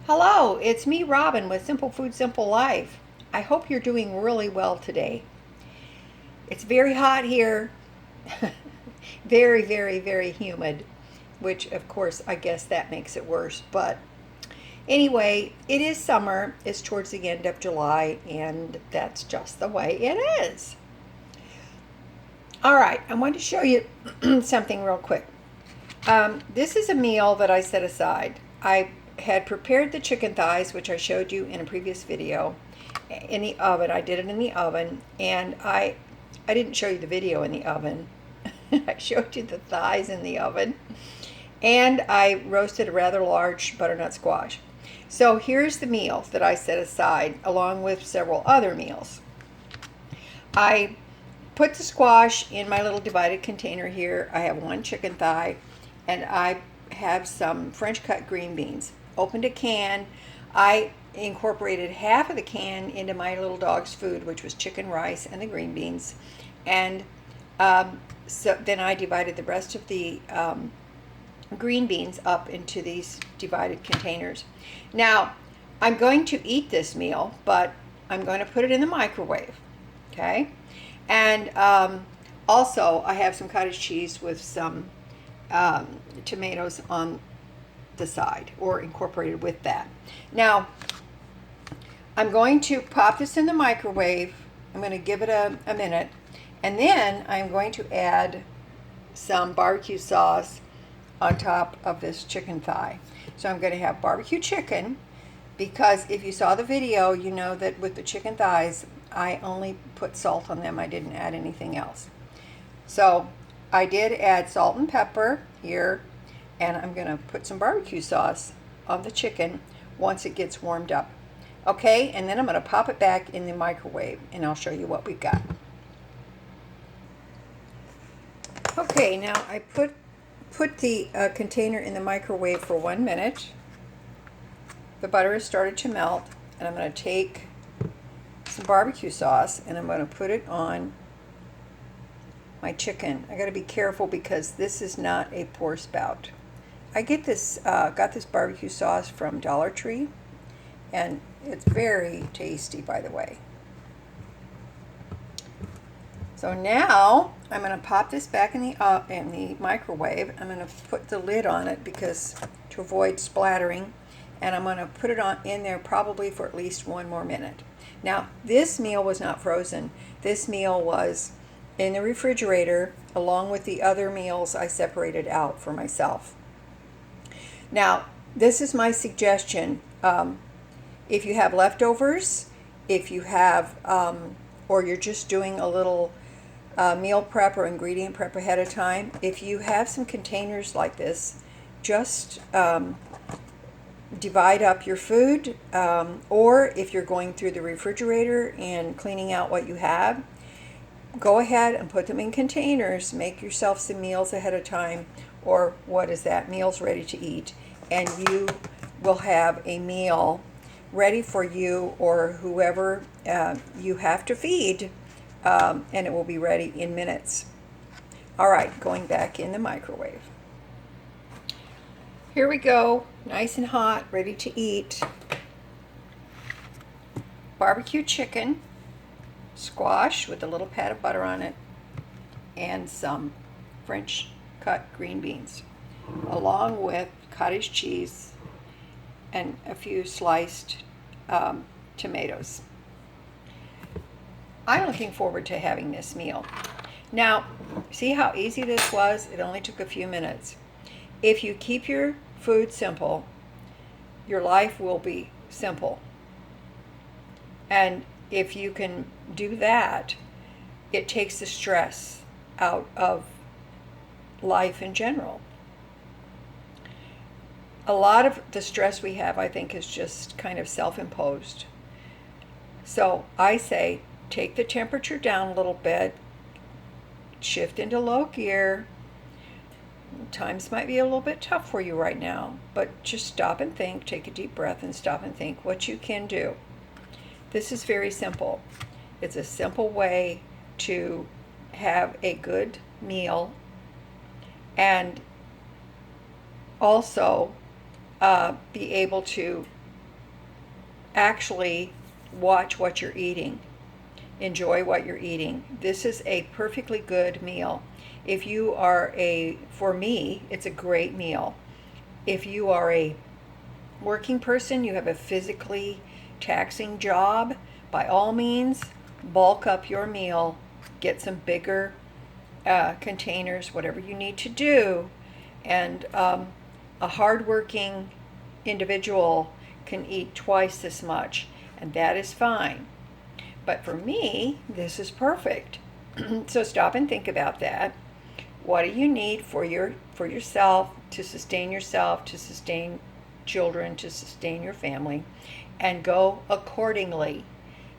Hello, it's me, Robin, with Simple Food, Simple Life. I hope you're doing really well today. It's very hot here, very, very, very humid, which, of course, I guess that makes it worse. But anyway, it is summer. It's towards the end of July, and that's just the way it is. All right, I want to show you something real quick. This is a meal that I set aside. I had prepared the chicken thighs, which I showed you in a previous video, in the oven. I did it in the oven, and I didn't show you the video in the oven. I showed you the thighs in the oven, and I roasted a rather large butternut squash. So here's the meal that I set aside, along with several other meals. I put the squash in my little divided container here. I have one chicken thigh, and I have some French cut green beans. Opened a can. I incorporated half of the can into my little dog's food, which was chicken rice and the green beans. And so then I divided the rest of the green beans up into these divided containers. Now, I'm going to eat this meal, but I'm going to put it in the microwave. Okay? And also, I have some cottage cheese with some tomatoes on the side, or incorporated with that. Now, I'm going to pop this in the microwave. I'm going to give it a minute, and then I'm going to add some barbecue sauce on top of this chicken thigh. So I'm going to have barbecue chicken, because if you saw the video, you know that with the chicken thighs, I only put salt on them. I didn't add anything else. So I did add salt and pepper here, and I'm going to put some barbecue sauce on the chicken once it gets warmed up. Okay, and then I'm going to pop it back in the microwave, and I'll show you what we've got. Okay, now I put the container in the microwave for 1 minute. The butter has started to melt, and I'm going to take some barbecue sauce, and I'm going to put it on my chicken. I got to be careful because this is not a pour spout. I got this barbecue sauce from Dollar Tree, and it's very tasty, by the way. So now I'm going to pop this back in the microwave. I'm going to put the lid on it because to avoid splattering, and I'm going to put it in there probably for at least 1 more minute. Now, this meal was not frozen. This meal was in the refrigerator along with the other meals I separated out for myself. Now, this is my suggestion. If you have leftovers, if you have, or you're just doing a little meal prep or ingredient prep ahead of time, if you have some containers like this, just divide up your food, or if you're going through the refrigerator and cleaning out what you have, go ahead and put them in containers. Make yourself some meals ahead of time, or what is that, meals ready to eat, and you will have a meal ready for you or whoever you have to feed, and it will be ready in minutes. All right, going back in the microwave. Here we go, nice and hot, ready to eat. Barbecue chicken, squash with a little pat of butter on it, and some French cut green beans, along with cottage cheese and a few sliced tomatoes. I'm looking forward to having this meal. Now, see how easy this was? It only took a few minutes. If you keep your food simple, your life will be simple. And if you can do that, it takes the stress out of life in general. A lot of the stress we have, I think, is just kind of self-imposed. So I say, take the temperature down a little bit, shift into low gear. Times might be a little bit tough for you right now, but just stop and think, take a deep breath and stop and think what you can do. This is very simple. It's a simple way to have a good meal, and also be able to actually watch what you're eating. Enjoy what you're eating. This is a perfectly good meal. If you are for me, it's a great meal. If you are a working person, you have a physically taxing job, by all means, bulk up your meal, get some bigger containers, whatever you need to do. And a hardworking individual can eat twice this much, and that is fine. But for me, this is perfect. So stop and think about that. What do you need for yourself, to sustain children, to sustain your family, and go accordingly.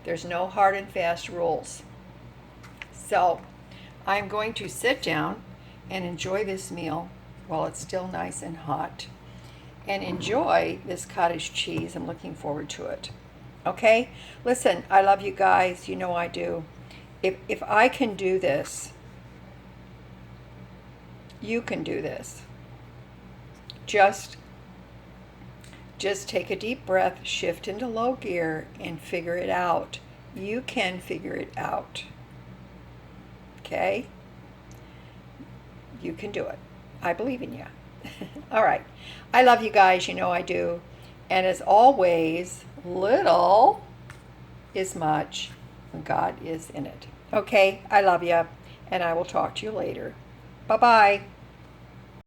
There's no hard and fast rules. So I'm going to sit down and enjoy this meal while it's still nice and hot, and enjoy this cottage cheese. I'm looking forward to it. Okay? Listen, I love you guys. You know I do. If I can do this, you can do this. Just take a deep breath, shift into low gear, and figure it out. You can figure it out. Okay? You can do it. I believe in you. All right. I love you guys. You know I do. And as always, little is much when God is in it. Okay? I love you. And I will talk to you later. Bye-bye.